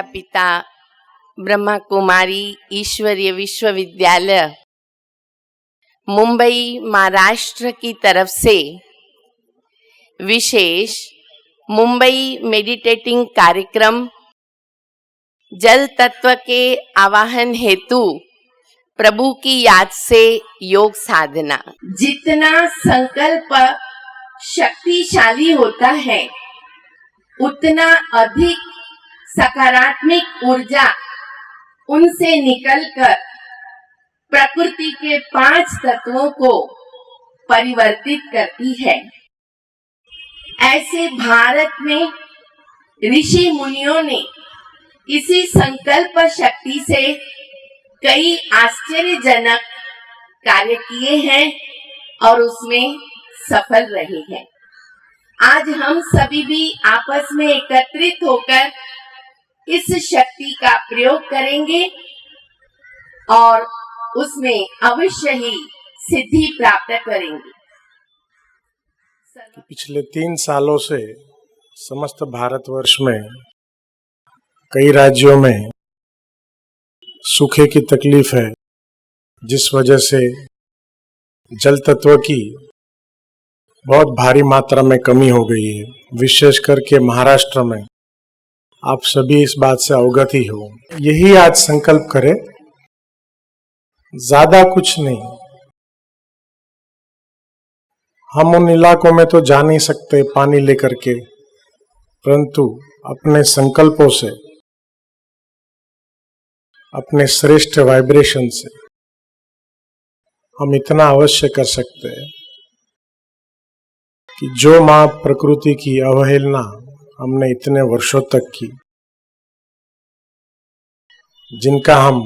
पिता ब्रह्मा कुमारी ईश्वरीय विश्वविद्यालय मुंबई महाराष्ट्र की तरफ से विशेष मुंबई मेडिटेटिंग कार्यक्रम जल तत्व के आवाहन हेतु प्रभु की याद से योग साधना। जितना संकल्प शक्तिशाली होता है उतना अधिक सकारात्मक ऊर्जा उनसे निकलकर प्रकृति के 5 तत्वों को परिवर्तित करती है। ऐसे भारत में ऋषि मुनियों ने इसी संकल्प शक्ति से कई आश्चर्यजनक कार्य किए हैं और उसमें सफल रहे हैं। आज हम सभी भी आपस में एकत्रित होकर इस शक्ति का प्रयोग करेंगे और उसमें अवश्य ही सिद्धि प्राप्त करेंगे। पिछले 3 सालों से समस्त भारतवर्ष में कई राज्यों में सूखे की तकलीफ है, जिस वजह से जल तत्व की बहुत भारी मात्रा में कमी हो गई है। विशेष करके महाराष्ट्र में आप सभी इस बात से अवगत ही हो। यही आज संकल्प करें, ज्यादा कुछ नहीं। हम उन इलाकों में तो जा नहीं सकते पानी लेकर के, परंतु अपने संकल्पों से, अपने श्रेष्ठ वाइब्रेशन से हम इतना अवश्य कर सकते हैं कि जो मां प्रकृति की अवहेलना हमने इतने वर्षों तक की, जिनका हम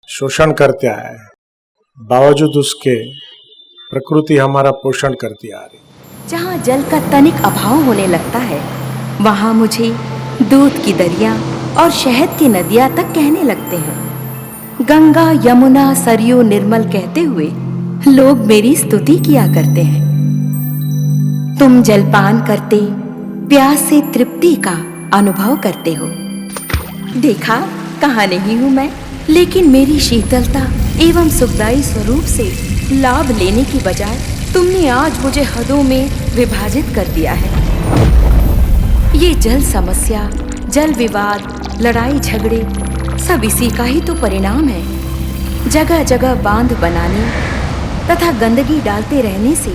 शोषण करते आए हैं, बावजूद उसके प्रकृति हमारा पोषण करती आ रही। जहाँ जल का तनिक अभाव होने लगता है वहाँ मुझे दूध की दरिया और शहद की नदियाँ तक कहने लगते हैं। गंगा यमुना सरयू निर्मल कहते हुए लोग मेरी स्तुति किया करते हैं। तुम जलपान करते प्यास से तृप्ति का अनुभव करते हो। देखा, कहाँ नहीं हूँ मैं, लेकिन मेरी शीतलता एवं सुखदायी स्वरूप से लाभ लेने की बजाय तुमने आज मुझे हदों में विभाजित कर दिया है। ये जल समस्या, जल विवाद, लड़ाई झगड़े सब इसी का ही तो परिणाम है। जगह जगह बांध बनाने तथा गंदगी डालते रहने से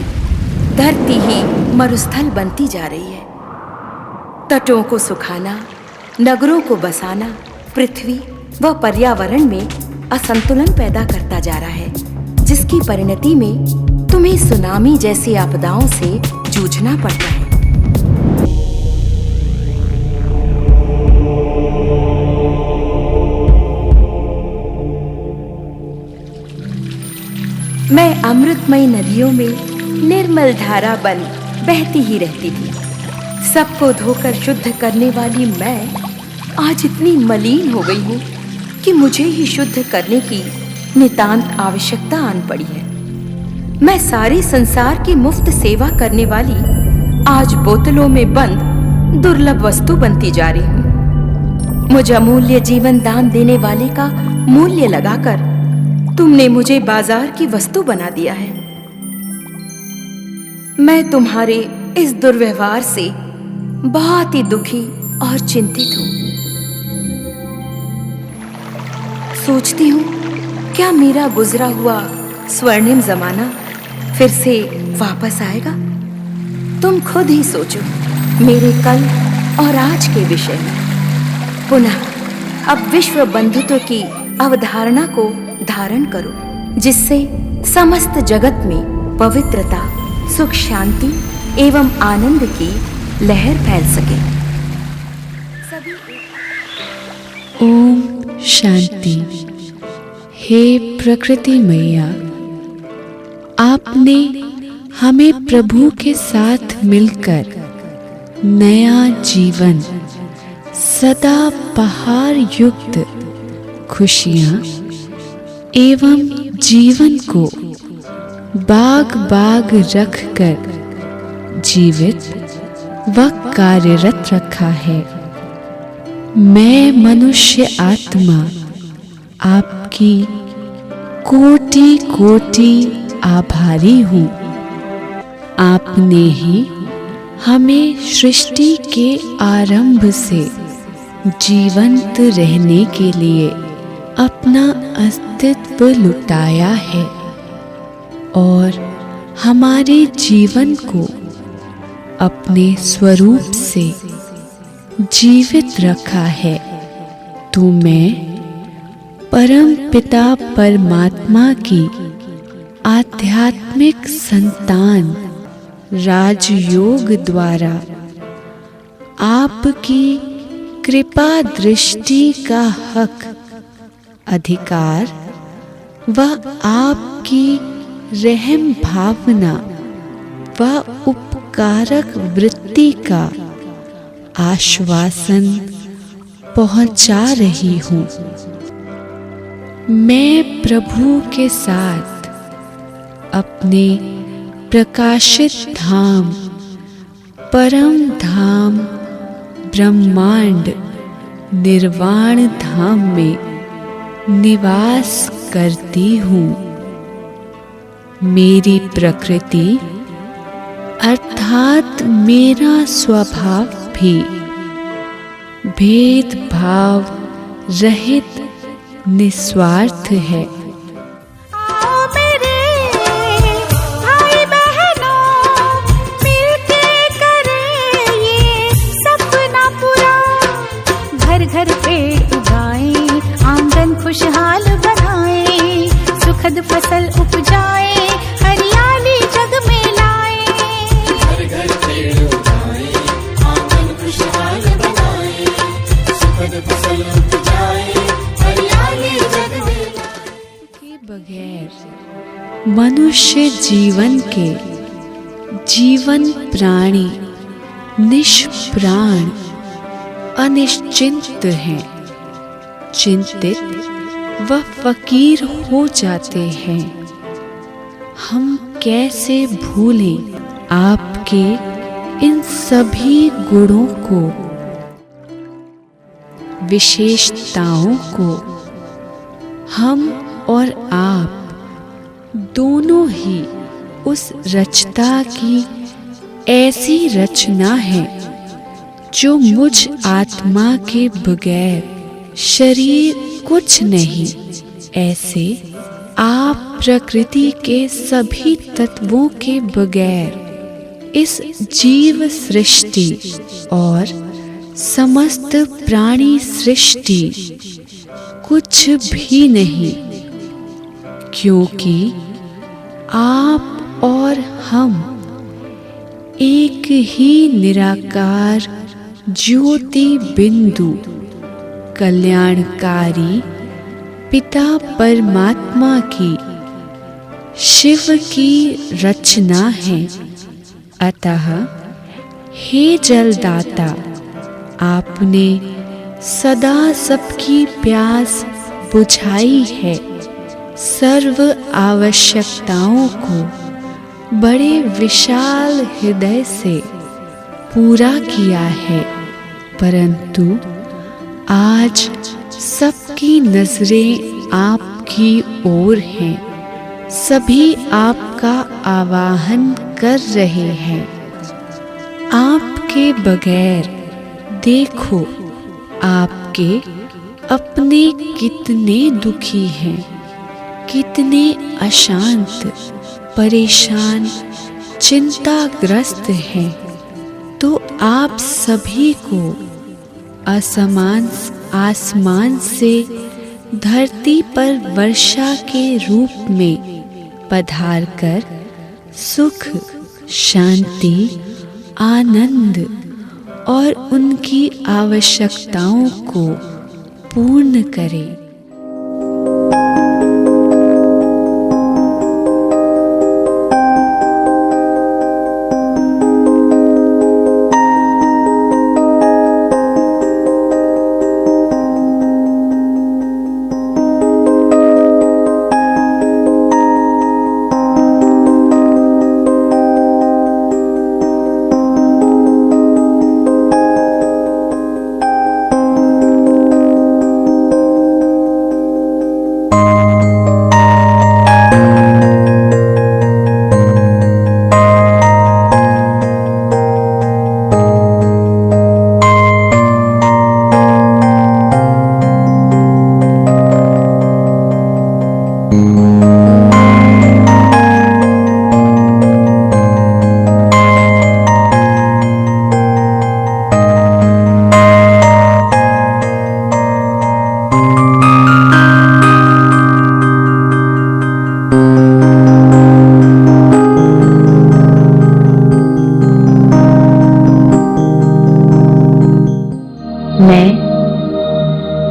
धरती ही मरुस्थल बनती जा रही है। तटों को सुखाना, नगरों को बसाना पृथ्वी व पर्यावरण में असंतुलन पैदा करता जा रहा है, जिसकी परिणति में तुम्हें सुनामी जैसी आपदाओं से जूझना पड़ता है। मैं अमृतमयी नदियों में निर्मल धारा बन बहती ही रहती थी। सबको धोकर शुद्ध करने वाली मैं आज इतनी मलिन हो गई हूँ कि मुझे ही शुद्ध करने की नितांत आवश्यकता आन पड़ी है। मैं सारे संसार की मुफ्त सेवा करने वाली आज बोतलों में बंद दुर्लभ वस्तु बनती जा रही हूँ। मुझे अमूल्य जीवन दान देने वाले का मूल्य लगाकर तुमने मुझे बाजार की वस्तु बना दिया है। मैं तुम्हारे इस दुर्व्यवहार से बहुत ही दुखी और चिंतित हूँ। सोचती हूँ क्या मेरा गुजरा हुआ स्वर्णिम जमाना फिर से वापस आएगा? तुम खुद ही सोचो मेरे कल और आज के विषय में। पुनः अब विश्व बंधुत्व की अवधारणा को धारण करो, जिससे समस्त जगत में पवित्रता, सुख, शांति एवं आनंद की लहर फैल सके। ओम शांति। हे प्रकृति मैया, आपने हमें प्रभु के साथ मिलकर नया जीवन, सदा बहार युक्त खुशियाँ एवं जीवन को बाग बाग रख कर जीवित व कार्यरत रखा है। मैं मनुष्य आत्मा आपकी कोटि कोटि आभारी हूँ। आपने ही हमें सृष्टि के आरंभ से जीवंत रहने के लिए अपना अस्तित्व लुटाया है और हमारे जीवन को अपने स्वरूप से जीवित रखा है। तो मैं परम पिता परमात्मा की आध्यात्मिक संतान राजयोग द्वारा आपकी कृपा दृष्टि का हक, अधिकार व आपकी रहम भावना व उपकारक वृत्ति का आश्वासन पहुंचा रही हूँ। मैं प्रभु के साथ अपने प्रकाशित धाम, परम धाम, ब्रह्मांड निर्वाण धाम में निवास करती हूँ। मेरी प्रकृति अर्थात मेरा स्वभाव भी भेदभाव रहित निस्वार्थ है। आओ मेरे भाई बहनों, मिलके करें ये सपना पूरा। घर घर पेड़ उगाएं, आंगन खुशहाल बनाएं, सुखद फसल उपजाएं, हरियाली जग में लाएं। घर घर पेड़ उगाएं, आंगन खुशहाल बनाएं, सुखद फसल उपजाएं, हरियाली जग में लाएं। के बगैर मनुष्य जीवन के जीवन प्राणी निष्प्राण अनिश्चिंत हैं, चिंतित व फकीर हो जाते हैं। हम कैसे भूलें आपके इन सभी गुणों को, विशेषताओं को। हम और आप दोनों ही उस रचता की ऐसी रचना है जो मुझ आत्मा के बगैर शरीर कुछ नहीं। ऐसे आप प्रकृति के सभी तत्वों के बगैर इस जीव सृष्टि और समस्त प्राणी सृष्टि कुछ भी नहीं, क्योंकि आप और हम एक ही निराकार ज्योति बिंदु कल्याणकारी पिता परमात्मा की शिव की रचना है। अतः हे जलदाता, आपने सदा सबकी प्यास बुझाई है, सर्व आवश्यकताओं को बड़े विशाल हृदय से पूरा किया है। परंतु आज सबकी नजरें आपकी ओर हैं, सभी आपका आवाहन कर रहे हैं। आपके बगैर देखो आपके अपने कितने दुखी हैं, कितने अशांत, परेशान, चिंताग्रस्त हैं। तो आप सभी को असमान आसमान से धरती पर वर्षा के रूप में पधार कर सुख, शांति, आनंद और उनकी आवश्यकताओं को पूर्ण करें। मैं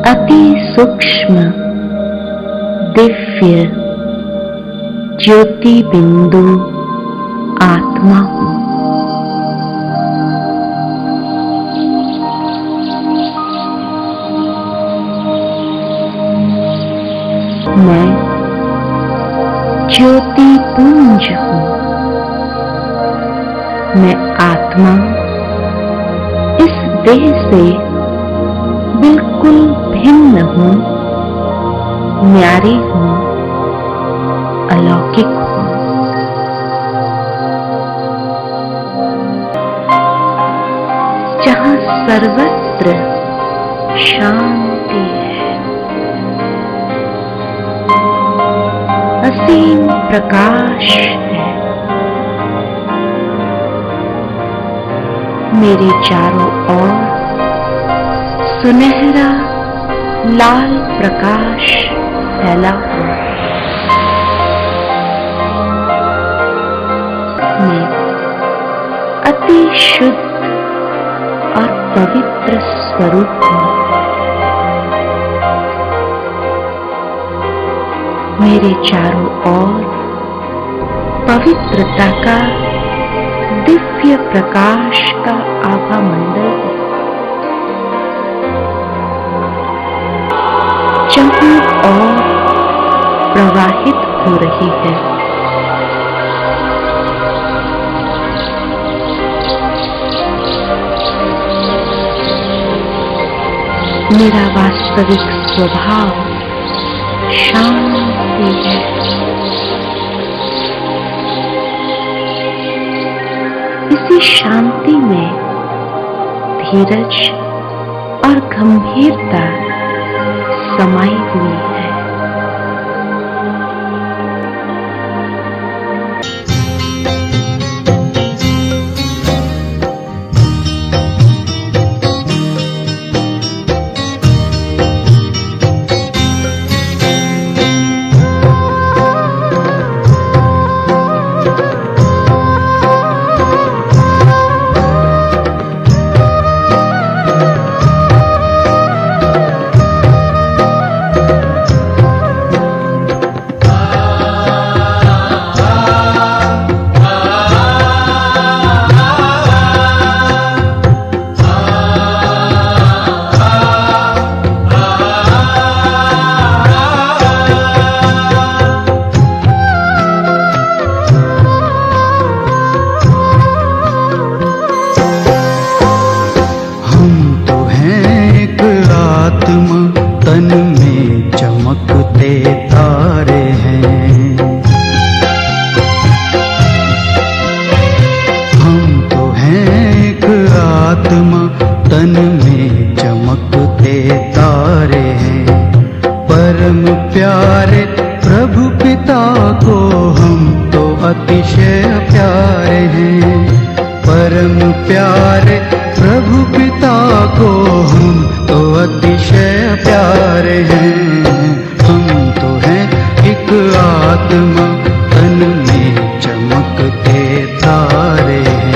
अति सूक्ष्म दिव्य ज्योति बिंदु आत्मा हूं। मैं ज्योति पुंज हूं। मैं आत्मा इस देह से बिल्कुल भिन्न हूं, न्यारी हूं, अलौकिक हूं। जहां सर्वत्र शांति है, असीम प्रकाश है, मेरे चारों ओर सुनहरा लाल प्रकाश फैला हुआ है। मैं अति शुद्ध और पवित्र स्वरूप हूं। मेरे चारों ओर पवित्रता का दिव्य प्रकाश का आभा मंडल है। जहां और प्रवाहित हो रही है। मेरा वास्तविक स्वभाव शांति है। इसी शांति में धीरज और गंभीरता समाई हुई है। अतिशय प्यारे हैं, परम प्यारे प्रभु पिता को हम तो अतिशय प्यारे हैं। हम तो हैं एक आत्मा तन में चमकते तारे हैं।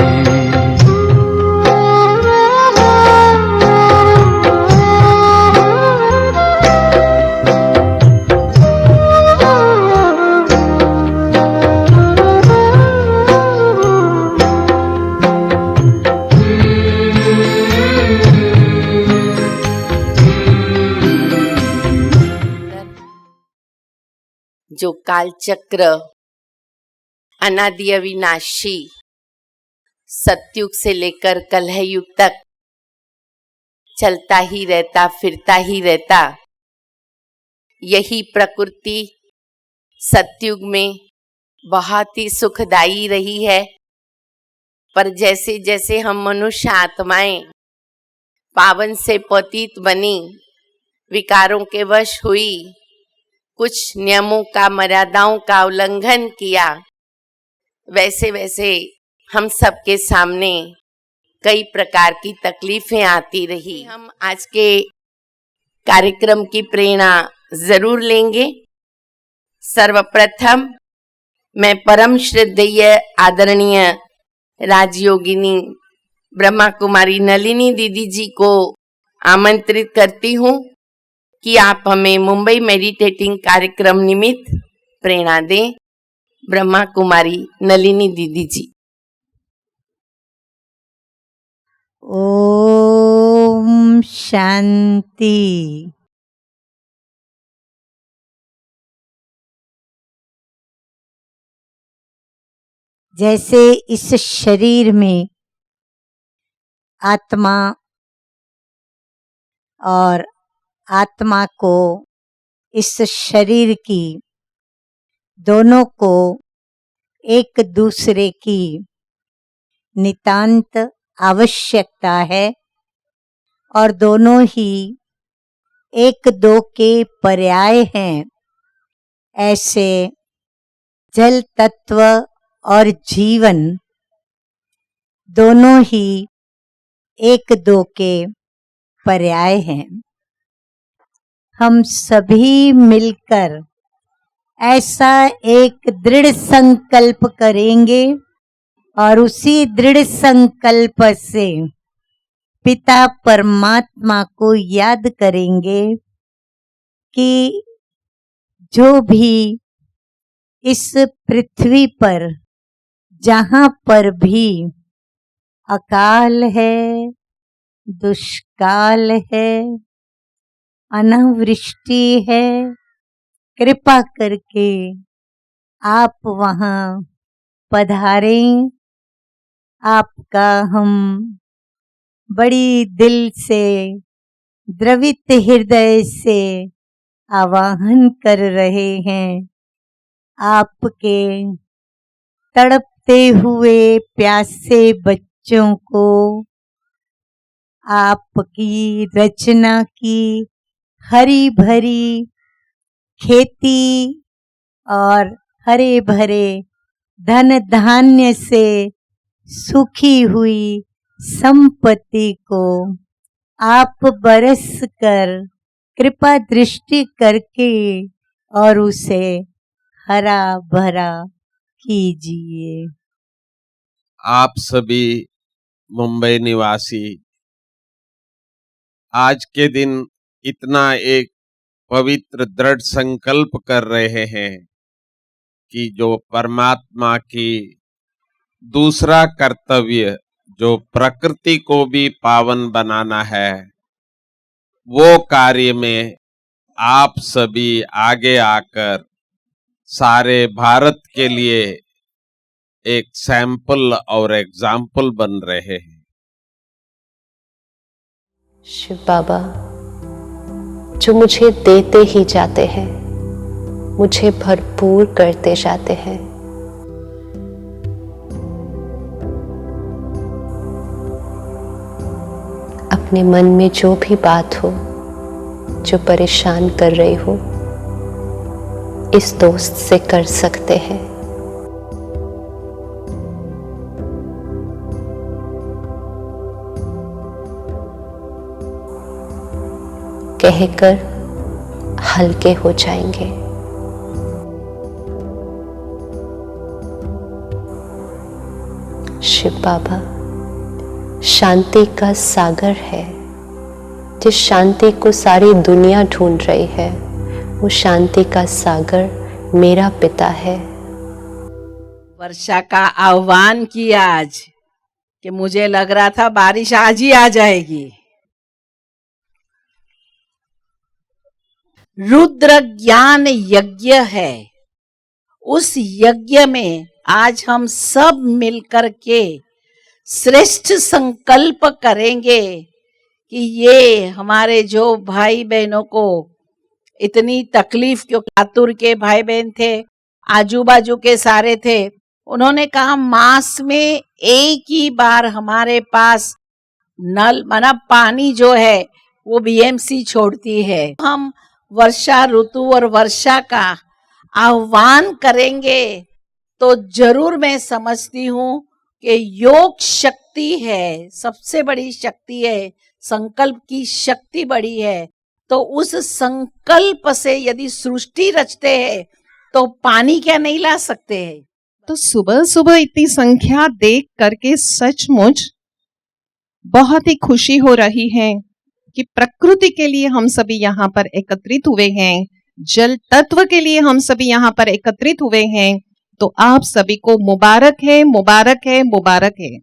जो कालचक्र अनादि अविनाशी सतयुग से लेकर कलह युग तक चलता ही रहता, फिरता ही रहता, यही प्रकृति सतयुग में बहुत ही सुखदायी रही है। पर जैसे जैसे हम मनुष्य आत्माएं पावन से पतित बनी, विकारों के वश हुई, कुछ नियमों का, मर्यादाओं का उल्लंघन किया, वैसे वैसे हम सबके सामने कई प्रकार की तकलीफें आती रही। हम आज के कार्यक्रम की प्रेरणा जरूर लेंगे। सर्वप्रथम मैं परम श्रद्धेय आदरणीय राजयोगिनी ब्रह्मा कुमारी नलिनी दीदी जी को आमंत्रित करती हूँ कि आप हमें मुंबई मेडिटेटिंग कार्यक्रम निमित्त प्रेरणा दें। ब्रह्मा कुमारी नलिनी दीदी जी। ओम शांति। जैसे इस शरीर में आत्मा और आत्मा को, इस शरीर की, दोनों को एक दूसरे की नितांत आवश्यकता है और दोनों ही एक दो के पर्याय हैं, ऐसे जल तत्व और जीवन दोनों ही एक दो के पर्याय हैं। हम सभी मिलकर ऐसा एक दृढ़ संकल्प करेंगे और उसी दृढ़ संकल्प से पिता परमात्मा को याद करेंगे कि जो भी इस पृथ्वी पर जहाँ पर भी अकाल है, दुष्काल है, अनावृष्टि है, कृपा करके आप वहाँ पधारें। आपका हम बड़ी दिल से, द्रवित हृदय से आवाहन कर रहे हैं। आपके तड़पते हुए प्यासे बच्चों को आपकी रचना की हरी भरी खेती और हरे भरे धन धान्य से सुखी हुई संपत्ति को आप बरस कर कृपा दृष्टि करके और उसे हरा भरा कीजिए। आप सभी मुंबई निवासी आज के दिन इतना एक पवित्र दृढ़ संकल्प कर रहे हैं कि जो परमात्मा की दूसरा कर्तव्य, जो प्रकृति को भी पावन बनाना है, वो कार्य में आप सभी आगे आकर सारे भारत के लिए एक सैंपल और एग्जाम्पल बन रहे हैं। शिव बाबा जो मुझे देते ही जाते हैं, मुझे भरपूर करते जाते हैं। अपने मन में जो भी बात हो, जो परेशान कर रही हो, इस दोस्त से कर सकते हैं। कहकर हल्के हो जाएंगे। शिव बाबा शांति का सागर है। जिस शांति को सारी दुनिया ढूंढ रही है, वो शांति का सागर मेरा पिता है। वर्षा का आह्वान किया आज कि मुझे लग रहा था बारिश आज ही आ जाएगी। रुद्र ज्ञान यज्ञ है। उस यज्ञ में आज हम सब मिलकर के श्रेष्ठ संकल्प करेंगे कि ये हमारे जो भाई बहनों को इतनी तकलीफ, क्योंकि आतुर के भाई बहन थे, आजू बाजू के सारे थे, उन्होंने कहा मास में एक ही बार हमारे पास नल माना पानी जो है वो बीएमसी छोड़ती है। हम वर्षा ऋतु और वर्षा का आह्वान करेंगे तो जरूर मैं समझती हूँ कि योग शक्ति है, सबसे बड़ी शक्ति है, संकल्प की शक्ति बड़ी है। तो उस संकल्प से यदि सृष्टि रचते हैं तो पानी क्या नहीं ला सकते हैं। तो सुबह सुबह इतनी संख्या देख करके सचमुच बहुत ही खुशी हो रही है कि प्रकृति के लिए हम सभी यहाँ पर एकत्रित हुए हैं, जल तत्व के लिए हम सभी यहाँ पर एकत्रित हुए हैं। तो आप सभी को मुबारक है, मुबारक है, मुबारक है।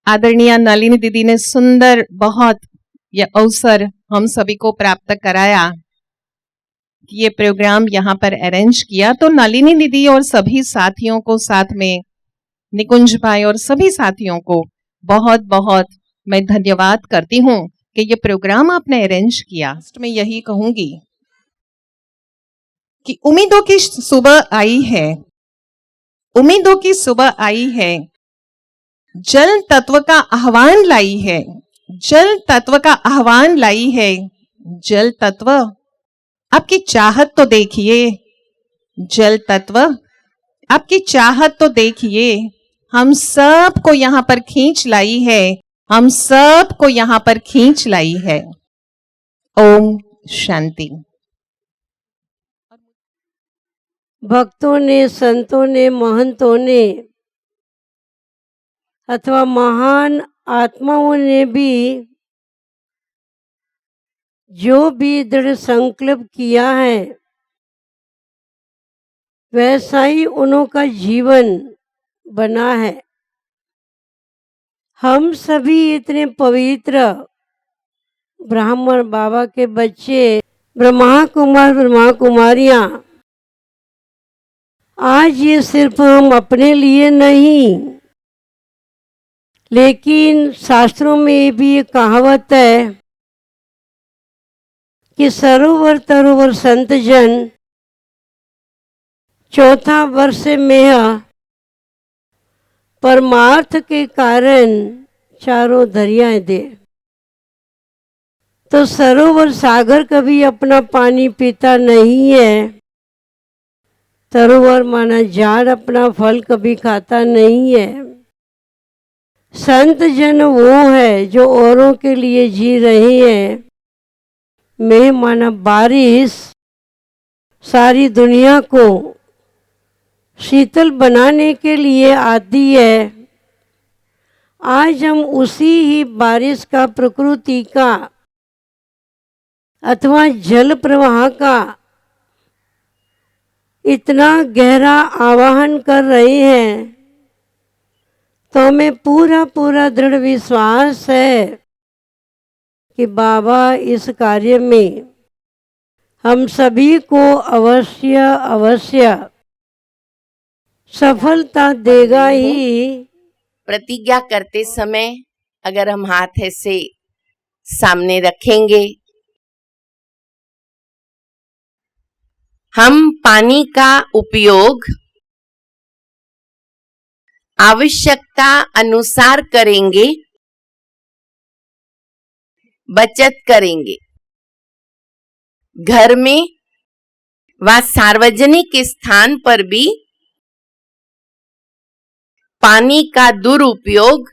आदरणीय नलिनी दीदी ने सुंदर बहुत यह अवसर हम सभी को प्राप्त कराया कि ये प्रोग्राम यहाँ पर अरेंज किया। तो नलिनी दीदी और सभी साथियों को, साथ में निकुंज भाई और सभी साथियों को बहुत बहुत मैं धन्यवाद करती हूँ कि ये प्रोग्राम आपने अरेंज किया। मैं यही कहूंगी कि उम्मीदों की सुबह आई है, उम्मीदों की सुबह आई है, जल तत्व का आह्वान लाई है, जल तत्व का आह्वान लाई है। जल तत्व आपकी चाहत तो देखिए, जल तत्व आपकी चाहत तो देखिए, हम सब को यहाँ पर खींच लाई है, हम सब को यहाँ पर खींच लाई है। ओम शांति। भक्तों ने, संतों ने, महंतों ने अथवा महान आत्माओं ने भी जो भी दृढ़ संकल्प किया है वैसा ही उनका जीवन बना है। हम सभी इतने पवित्र ब्राह्मण बाबा के बच्चे, ब्रह्मा कुमार, ब्रह्मा कुमारियां, आज ये सिर्फ हम अपने लिए नहीं, लेकिन शास्त्रों में भी ये कहावत है कि सरोवर तरोवर संत जन, चौथा वर्ष में परमार्थ के कारण चारों दरियाएं दे। तो सरोवर सागर कभी अपना पानी पीता नहीं है, सरोवर माना झाड़ अपना फल कभी खाता नहीं है। संत जन वो है जो औरों के लिए जी रहे हैं। मैं माना बारिश सारी दुनिया को शीतल बनाने के लिए आती है। आज हम उसी ही बारिश का, प्रकृति का अथवा जल प्रवाह का इतना गहरा आवाहन कर रहे हैं। तो हमें पूरा पूरा दृढ़ विश्वास है कि बाबा इस कार्य में हम सभी को अवश्य अवश्य सफलता देगा ही। प्रतिज्ञा करते समय अगर हम हाथ ऐसे सामने रखेंगे, हम पानी का उपयोग आवश्यकता अनुसार करेंगे, बचत करेंगे। घर में व सार्वजनिक स्थान पर भी पानी का दुरुपयोग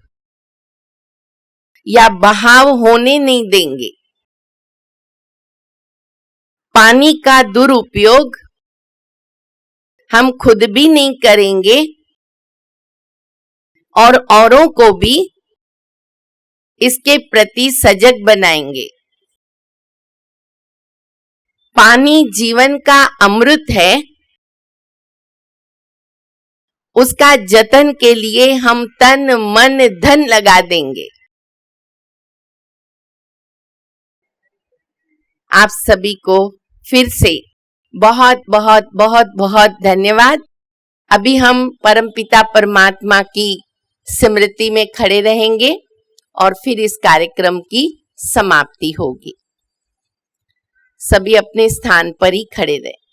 या बहाव होने नहीं देंगे। पानी का दुरुपयोग हम खुद भी नहीं करेंगे और औरों को भी इसके प्रति सजग बनाएंगे। पानी जीवन का अमृत है, उसका जतन के लिए हम तन मन धन लगा देंगे। आप सभी को फिर से बहुत बहुत बहुत बहुत धन्यवाद। अभी हम परमपिता परमात्मा की स्मृति में खड़े रहेंगे और फिर इस कार्यक्रम की समाप्ति होगी। सभी अपने स्थान पर ही खड़े रहे।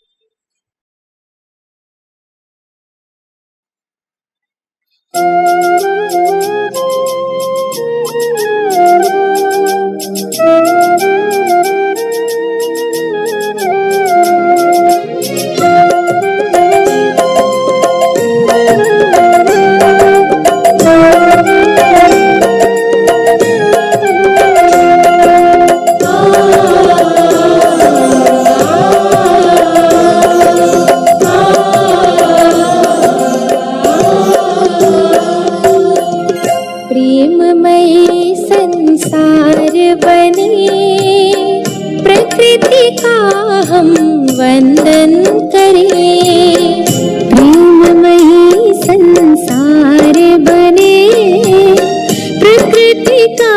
हम वंदन करें। प्रेममयी संसार बने, प्रकृति का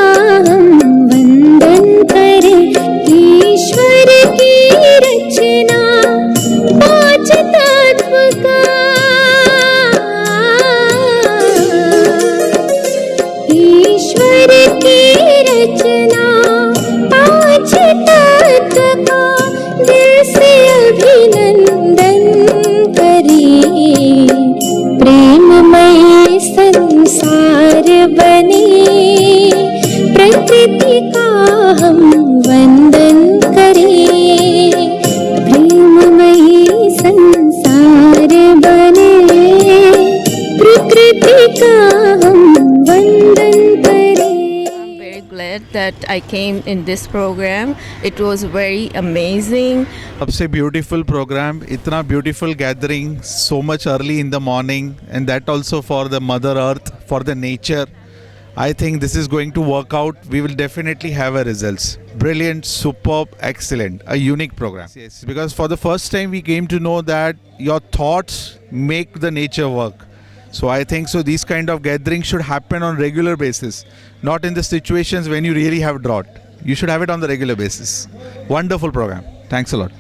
हम वंदन करें। ईश्वर की रचना पांच तत्व का, ईश्वर की रचना पांच तत्व का दिल से अभिनंदन करें। प्रेममय संसार बने, प्रकृति का हम वंदन करें। प्रेममय संसार बने, प्रकृति का हम वंदन करें। I'm very glad that I came in this program. It was very amazing. सबसे ब्यूटीफुल प्रोग्राम, इतना beautiful gathering, so much early in the morning, and that also for the mother earth, for the nature. I think this is going to work out. We will definitely have a results. Brilliant, superb, excellent, a unique program. Yes, because for the first time we came to know that your thoughts make the nature work. So I think so these kind of gatherings should happen on regular basis, not in the situations when you really have drought. You should have it on the regular basis. Wonderful program. Thanks a lot.